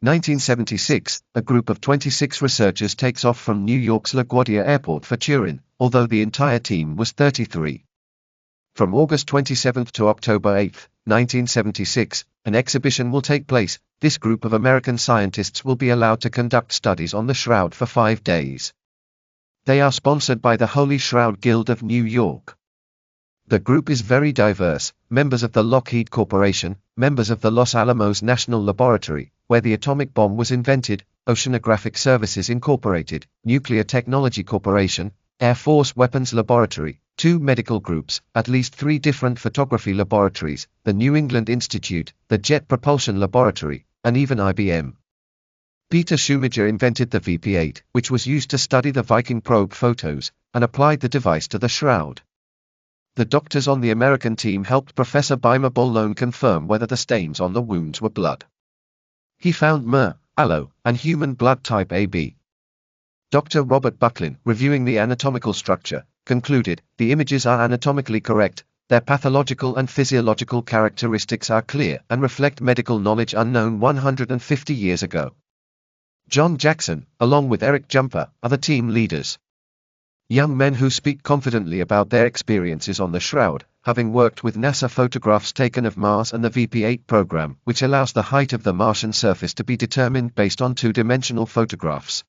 1976, a group of 26 researchers takes off from New York's LaGuardia Airport for Turin, although the entire team was 33. From August 27 to October 8, 1976, an exhibition will take place. This group of American scientists will be allowed to conduct studies on the Shroud for 5 days. They are sponsored by the Holy Shroud Guild of New York. The group is very diverse: members of the Lockheed Corporation, members of the Los Alamos National Laboratory, where the atomic bomb was invented, Oceanographic Services Incorporated, Nuclear Technology Corporation, Air Force Weapons Laboratory, 2 medical groups, at least 3 different photography laboratories, the New England Institute, the Jet Propulsion Laboratory, and even IBM. Peter Schumacher invented the VP-8, which was used to study the Viking probe photos, and applied the device to the Shroud. The doctors on the American team helped Professor Bimer Bologna confirm whether the stains on the wounds were blood. He found myrrh, aloe, and human blood type AB. Dr. Robert Bucklin, reviewing the anatomical structure, concluded, the images are anatomically correct, their pathological and physiological characteristics are clear and reflect medical knowledge unknown 150 years ago. John Jackson, along with Eric Jumper, are the team leaders. Young men who speak confidently about their experiences on the Shroud, having worked with NASA photographs taken of Mars and the VP-8 program, which allows the height of the Martian surface to be determined based on 2-dimensional photographs.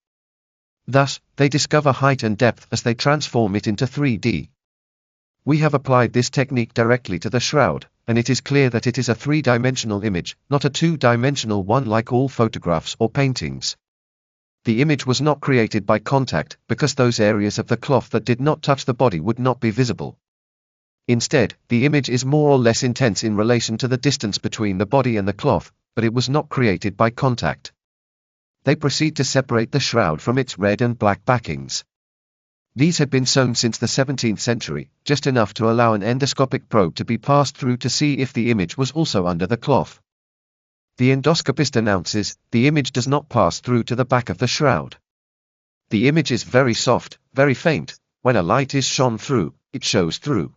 Thus, they discover height and depth as they transform it into 3D. We have applied this technique directly to the Shroud, and it is clear that it is a 3-dimensional image, not a 2-dimensional one like all photographs or paintings. The image was not created by contact, because those areas of the cloth that did not touch the body would not be visible. Instead, the image is more or less intense in relation to the distance between the body and the cloth, but it was not created by contact. They proceed to separate the Shroud from its red and black backings. These had been sewn since the 17th century, just enough to allow an endoscopic probe to be passed through to see if the image was also under the cloth. The endoscopist announces, the image does not pass through to the back of the Shroud. The image is very soft, very faint. When a light is shone through, it shows through.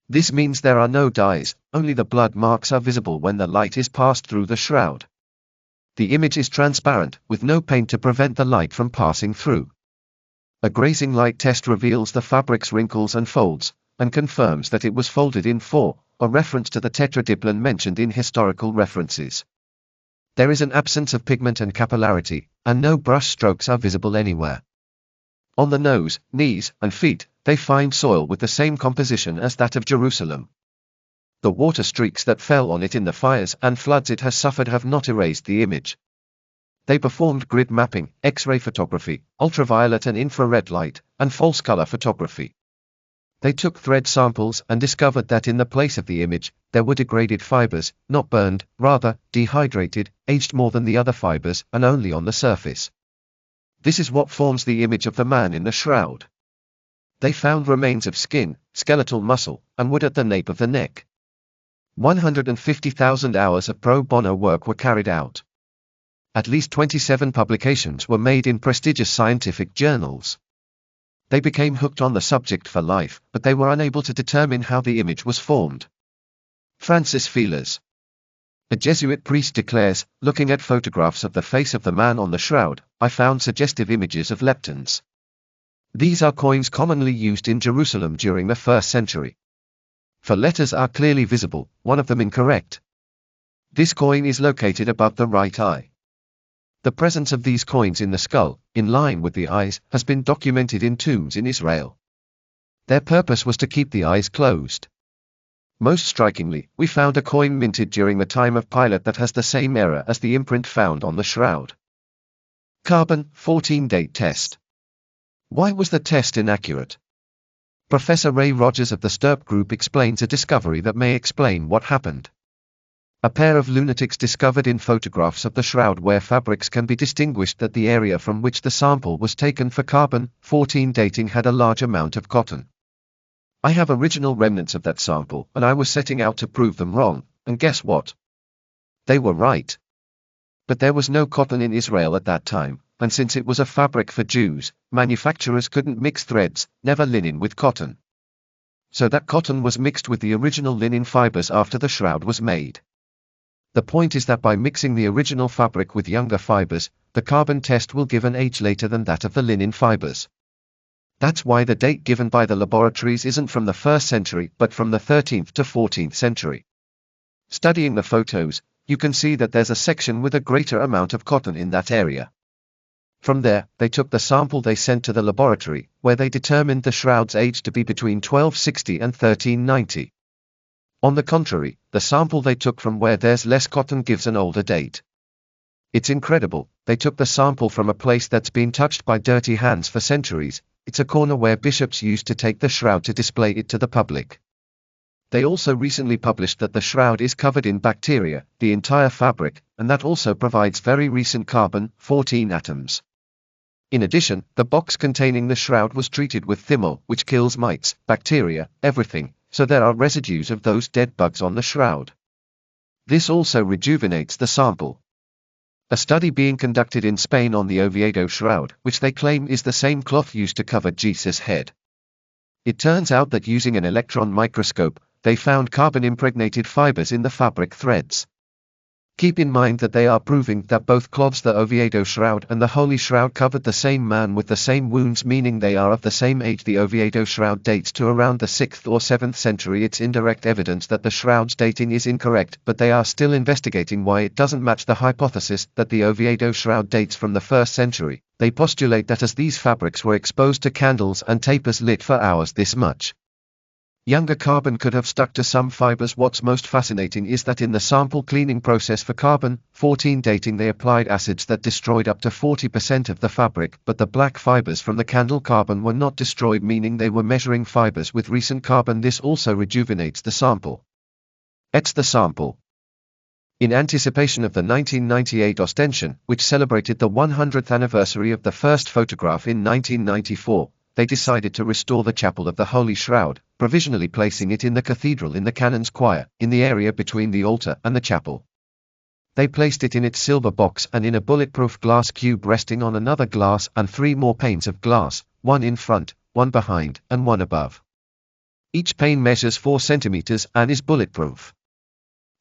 This means there are no dyes, only the blood marks are visible when the light is passed through the Shroud. The image is transparent, with no paint to prevent the light from passing through. A grazing light test reveals the fabric's wrinkles and folds, and confirms that it was folded in 4, a reference to the tetradiplon mentioned in historical references. There is an absence of pigment and capillarity, and no brush strokes are visible anywhere. On the nose, knees, and feet, they find soil with the same composition as that of Jerusalem. The water streaks that fell on it in the fires and floods it has suffered have not erased the image. They performed grid mapping, X-ray photography, ultraviolet and infrared light, and false color photography. They took thread samples and discovered that in the place of the image, there were degraded fibers, not burned, rather, dehydrated, aged more than the other fibers, and only on the surface. This is what forms the image of the man in the Shroud. They found remains of skin, skeletal muscle, and wood at the nape of the neck. 150,000 hours of pro bono work were carried out. At least 27 publications were made in prestigious scientific journals. They became hooked on the subject for life, but they were unable to determine how the image was formed. Francis Feelers, a Jesuit priest, declares, looking at photographs of the face of the man on the Shroud, I found suggestive images of leptons. These are coins commonly used in Jerusalem during the 1st century. 4 letters are clearly visible, one of them incorrect. This coin is located above the right eye. The presence of these coins in the skull, in line with the eyes, has been documented in tombs in Israel. Their purpose was to keep the eyes closed. Most strikingly, we found a coin minted during the time of Pilate that has the same error as the imprint found on the Shroud. Carbon-14 date test. Why was the test inaccurate? Professor Ray Rogers of the STURP group explains a discovery that may explain what happened. A pair of lunatics discovered in photographs of the Shroud where fabrics can be distinguished that the area from which the sample was taken for carbon-14 dating had a large amount of cotton. I have original remnants of that sample, and I was setting out to prove them wrong, and guess what? They were right. But there was no cotton in Israel at that time, and since it was a fabric for Jews, manufacturers couldn't mix threads, never linen with cotton. So that cotton was mixed with the original linen fibers after the Shroud was made. The point is that by mixing the original fabric with younger fibers, the carbon test will give an age later than that of the linen fibers. That's why the date given by the laboratories isn't from the 1st century but from the 13th to 14th century. Studying the photos, you can see that there's a section with a greater amount of cotton in that area. From there, they took the sample they sent to the laboratory, where they determined the shroud's age to be between 1260 and 1390. On the contrary, the sample they took from where there's less cotton gives an older date. It's incredible, they took the sample from a place that's been touched by dirty hands for centuries. It's a corner where bishops used to take the shroud to display it to the public. They also recently published that the shroud is covered in bacteria, the entire fabric, and that also provides very recent carbon-14 atoms. In addition, the box containing the shroud was treated with thymol, which kills mites, bacteria, everything, so there are residues of those dead bugs on the shroud. This also rejuvenates the sample. A study being conducted in Spain on the Oviedo shroud, which they claim is the same cloth used to cover Jesus' head. It turns out that using an electron microscope, they found carbon-impregnated fibers in the fabric threads. Keep in mind that they are proving that both cloths, the Oviedo shroud and the Holy Shroud, covered the same man with the same wounds, meaning they are of the same age. The Oviedo shroud dates to around the 6th or 7th century. It's indirect evidence that the shroud's dating is incorrect, but they are still investigating why it doesn't match the hypothesis that the Oviedo shroud dates from the 1st century. They postulate that as these fabrics were exposed to candles and tapers lit for hours, this much younger carbon could have stuck to some fibers. What's most fascinating is that in the sample cleaning process for carbon-14 dating, they applied acids that destroyed up to 40% of the fabric, but the black fibers from the candle carbon were not destroyed, meaning they were measuring fibers with recent carbon. This also rejuvenates the sample. Etch the sample. In anticipation of the 1998 ostension, which celebrated the 100th anniversary of the first photograph in 1994, they decided to restore the chapel of the Holy Shroud, provisionally placing it in the cathedral in the canon's choir, in the area between the altar and the chapel. They placed it in its silver box and in a bulletproof glass cube resting on another glass and 3 more panes of glass, one in front, one behind, and one above. Each pane measures 4 centimeters and is bulletproof.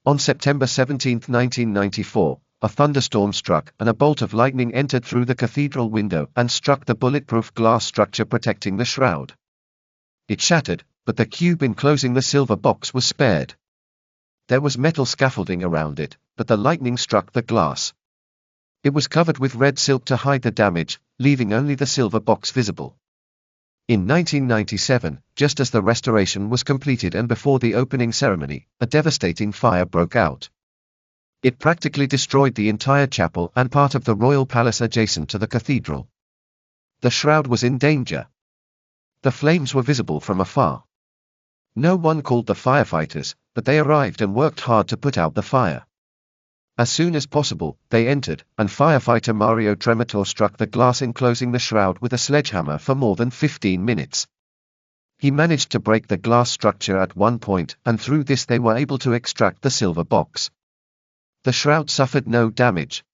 On September 17, 1994, a thunderstorm struck and a bolt of lightning entered through the cathedral window and struck the bulletproof glass structure protecting the shroud. It shattered, but the cube enclosing the silver box was spared. There was metal scaffolding around it, but the lightning struck the glass. It was covered with red silk to hide the damage, leaving only the silver box visible. In 1997, just as the restoration was completed and before the opening ceremony, a devastating fire broke out. It practically destroyed the entire chapel and part of the royal palace adjacent to the cathedral. The shroud was in danger. The flames were visible from afar. No one called the firefighters, but they arrived and worked hard to put out the fire. As soon as possible, they entered, and firefighter Mario Tremotor struck the glass enclosing the shroud with a sledgehammer for more than 15 minutes. He managed to break the glass structure at one point, and through this they were able to extract the silver box. The shroud suffered no damage.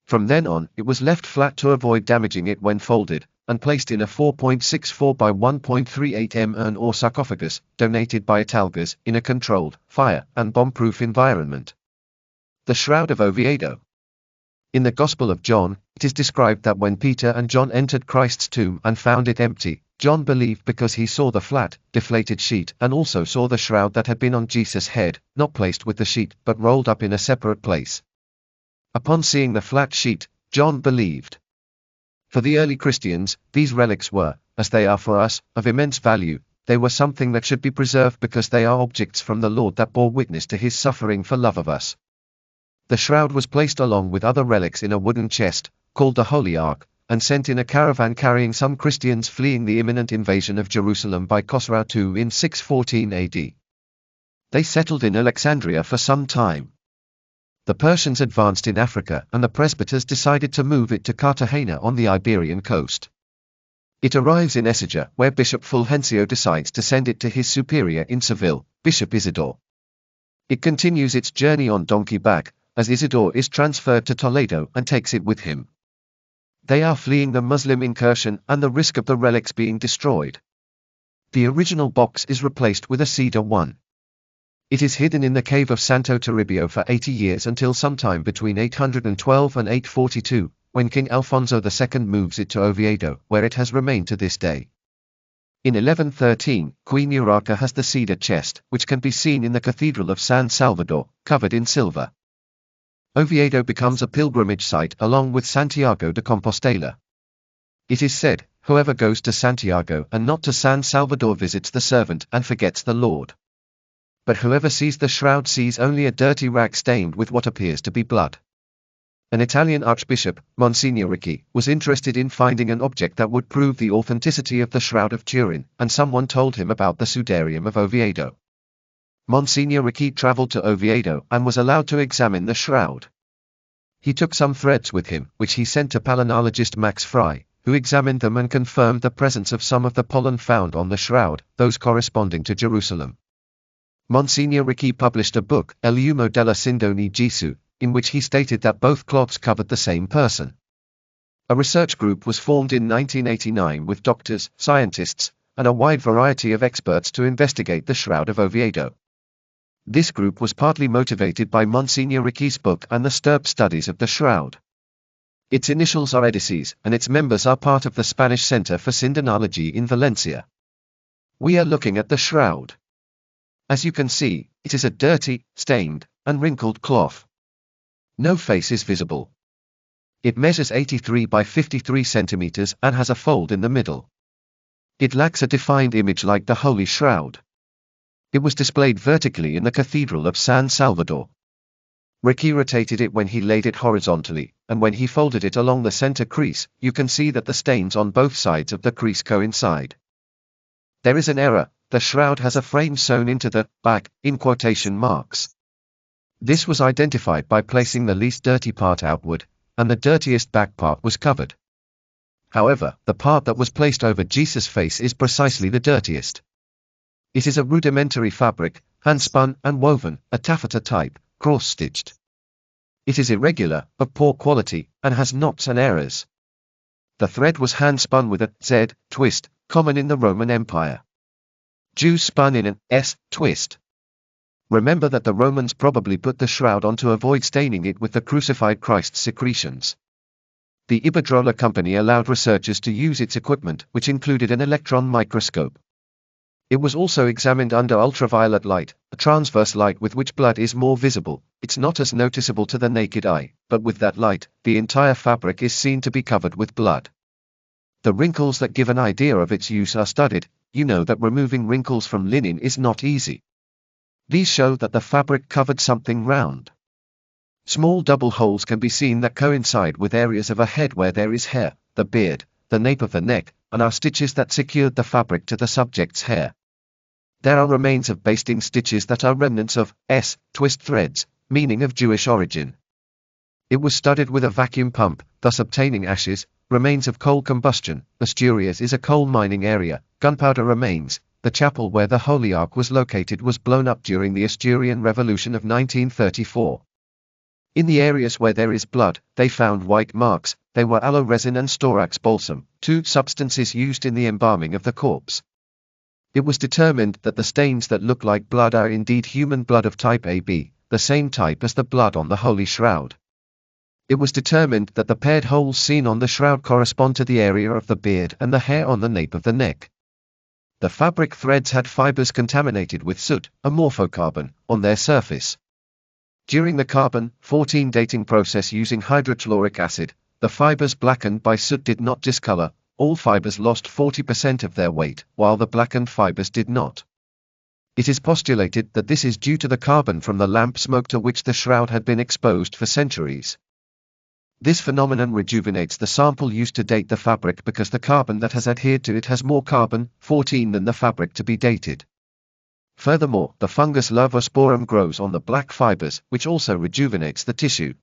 From then on, it was left flat to avoid damaging it when folded, and placed in a 4.64 by 1.38 m urn or sarcophagus, donated by Italgas, in a controlled, fire and bomb-proof environment. The Shroud of Oviedo. In the Gospel of John, it is described that when Peter and John entered Christ's tomb and found it empty, John believed because he saw the flat, deflated sheet and also saw the shroud that had been on Jesus' head, not placed with the sheet but rolled up in a separate place. Upon seeing the flat sheet, John believed. For the early Christians, these relics were, as they are for us, of immense value. They were something that should be preserved because they are objects from the Lord that bore witness to his suffering for love of us. The shroud was placed along with other relics in a wooden chest, called the Holy Ark, and sent in a caravan carrying some Christians fleeing the imminent invasion of Jerusalem by Khosrau II in 614 AD. They settled in Alexandria for some time. The Persians advanced in Africa and the presbyters decided to move it to Cartagena on the Iberian coast. It arrives in Ecija, where Bishop Fulgencio decides to send it to his superior in Seville, Bishop Isidore. It continues its journey on donkey back, as Isidore is transferred to Toledo and takes it with him. They are fleeing the Muslim incursion and the risk of the relics being destroyed. The original box is replaced with a cedar one. It is hidden in the cave of Santo Toribio for 80 years until sometime between 812 and 842, when King Alfonso II moves it to Oviedo, where it has remained to this day. In 1113, Queen Urraca has the cedar chest, which can be seen in the Cathedral of San Salvador, covered in silver. Oviedo becomes a pilgrimage site along with Santiago de Compostela. It is said, whoever goes to Santiago and not to San Salvador visits the servant and forgets the Lord. But whoever sees the shroud sees only a dirty rag stained with what appears to be blood. An Italian archbishop, Monsignor Ricci, was interested in finding an object that would prove the authenticity of the Shroud of Turin, and someone told him about the Sudarium of Oviedo. Monsignor Ricci traveled to Oviedo and was allowed to examine the shroud. He took some threads with him, which he sent to palynologist Max Fry, who examined them and confirmed the presence of some of the pollen found on the shroud, those corresponding to Jerusalem. Monsignor Ricci published a book, El Humo della Sindone Gesù, in which he stated that both cloths covered the same person. A research group was formed in 1989 with doctors, scientists, and a wide variety of experts to investigate the Shroud of Oviedo. This group was partly motivated by Monsignor Ricci's book and the STURP studies of the shroud. Its initials are EDICES, and its members are part of the Spanish Center for Sindonology in Valencia. We are looking at the shroud. As you can see, it is a dirty, stained, and wrinkled cloth. No face is visible. It measures 83 by 53 centimeters and has a fold in the middle. It lacks a defined image like the Holy Shroud. It was displayed vertically in the Cathedral of San Salvador. Ricci rotated it when he laid it horizontally, and when he folded it along the center crease, you can see that the stains on both sides of the crease coincide. There is an error. The shroud has a frame sewn into the back, in quotation marks. This was identified by placing the least dirty part outward, and the dirtiest back part was covered. However, the part that was placed over Jesus' face is precisely the dirtiest. It is a rudimentary fabric, hand-spun and woven, a taffeta type, cross-stitched. It is irregular, of poor quality, and has knots and errors. The thread was hand-spun with a Z twist, common in the Roman Empire. Jews spun in an S twist. Remember that the Romans probably put the shroud on to avoid staining it with the crucified Christ's secretions. The Iberdrola company allowed researchers to use its equipment, which included an electron microscope. It was also examined under ultraviolet light, a transverse light with which blood is more visible. It's not as noticeable to the naked eye, but with that light, the entire fabric is seen to be covered with blood. The wrinkles that give an idea of its use are studied. You know that removing wrinkles from linen is not easy. These show that the fabric covered something round. Small double holes can be seen that coincide with areas of a head where there is hair, the beard, the nape of the neck, and are stitches that secured the fabric to the subject's hair. There are remains of basting stitches that are remnants of S twist threads, meaning of Jewish origin. It was studied with a vacuum pump, thus obtaining ashes, remains of coal combustion. Asturias is a coal mining area. Gunpowder remains. The chapel where the Holy Ark was located was blown up during the Asturian Revolution of 1934. In the areas where there is blood, they found white marks. They were aloe resin and storax balsam, two substances used in the embalming of the corpse. It was determined that the stains that look like blood are indeed human blood of type AB, the same type as the blood on the Holy Shroud. It was determined that the paired holes seen on the shroud correspond to the area of the beard and the hair on the nape of the neck. The fabric threads had fibers contaminated with soot, a morphocarbon, on their surface. During the carbon-14 dating process using hydrochloric acid, the fibers blackened by soot did not discolor. All fibers lost 40% of their weight, while the blackened fibers did not. It is postulated that this is due to the carbon from the lamp smoke to which the shroud had been exposed for centuries. This phenomenon rejuvenates the sample used to date the fabric because the carbon that has adhered to it has more carbon-14 than the fabric to be dated. Furthermore, the fungus Larvosporum grows on the black fibers, which also rejuvenates the tissue.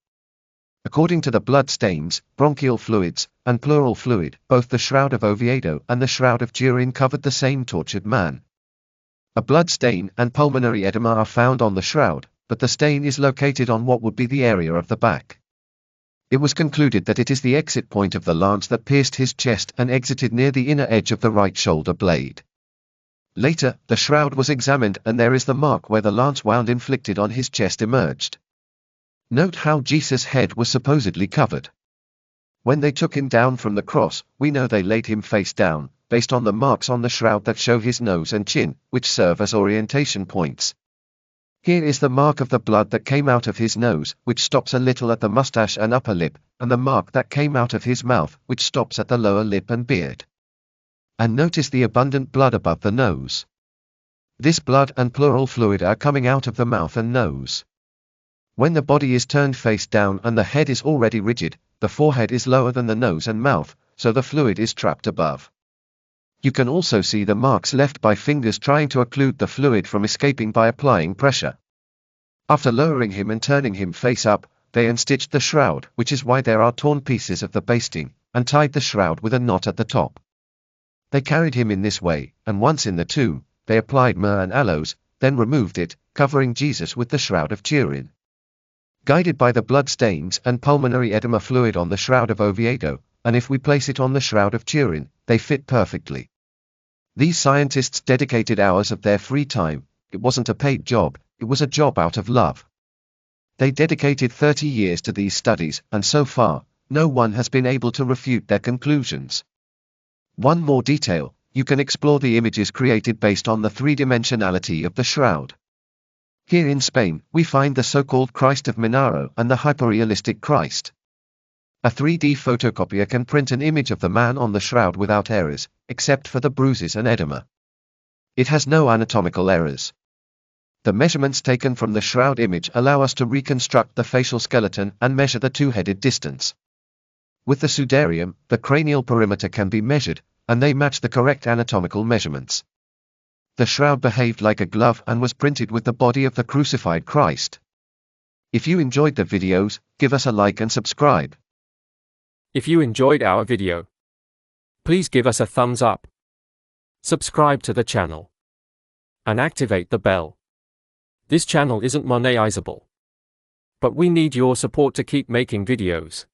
According to the blood stains, bronchial fluids, and pleural fluid, both the Shroud of Oviedo and the Shroud of Turin covered the same tortured man. A blood stain and pulmonary edema are found on the shroud, but the stain is located on what would be the area of the back. It was concluded that it is the exit point of the lance that pierced his chest and exited near the inner edge of the right shoulder blade. Later, the shroud was examined and there is the mark where the lance wound inflicted on his chest emerged. Note how Jesus' head was supposedly covered. When they took him down from the cross, we know they laid him face down, based on the marks on the shroud that show his nose and chin, which serve as orientation points. Here is the mark of the blood that came out of his nose, which stops a little at the mustache and upper lip, and the mark that came out of his mouth, which stops at the lower lip and beard. And notice the abundant blood above the nose. This blood and pleural fluid are coming out of the mouth and nose. When the body is turned face down and the head is already rigid, the forehead is lower than the nose and mouth, so the fluid is trapped above. You can also see the marks left by fingers trying to occlude the fluid from escaping by applying pressure. After lowering him and turning him face up, they unstitched the shroud, which is why there are torn pieces of the basting, and tied the shroud with a knot at the top. They carried him in this way, and once in the tomb, they applied myrrh and aloes, then removed it, covering Jesus with the Shroud of Turin. Guided by the blood stains and pulmonary edema fluid on the Shroud of Oviedo, and if we place it on the Shroud of Turin, they fit perfectly. These scientists dedicated hours of their free time. It wasn't a paid job, it was a job out of love. They dedicated 30 years to these studies, and so far, no one has been able to refute their conclusions. One more detail, you can explore the images created based on the three-dimensionality of the shroud. Here in Spain, we find the so-called Christ of Minaro and the hyperrealistic Christ. A 3D photocopier can print an image of the man on the shroud without errors, except for the bruises and edema. It has no anatomical errors. The measurements taken from the shroud image allow us to reconstruct the facial skeleton and measure the two-headed distance. With the sudarium, the cranial perimeter can be measured, and they match the correct anatomical measurements. The shroud behaved like a glove and was printed with the body of the crucified Christ. If you enjoyed the videos, give us a like and subscribe. If you enjoyed our video, please give us a thumbs up, subscribe to the channel, and activate the bell. This channel isn't monetizable, but we need your support to keep making videos.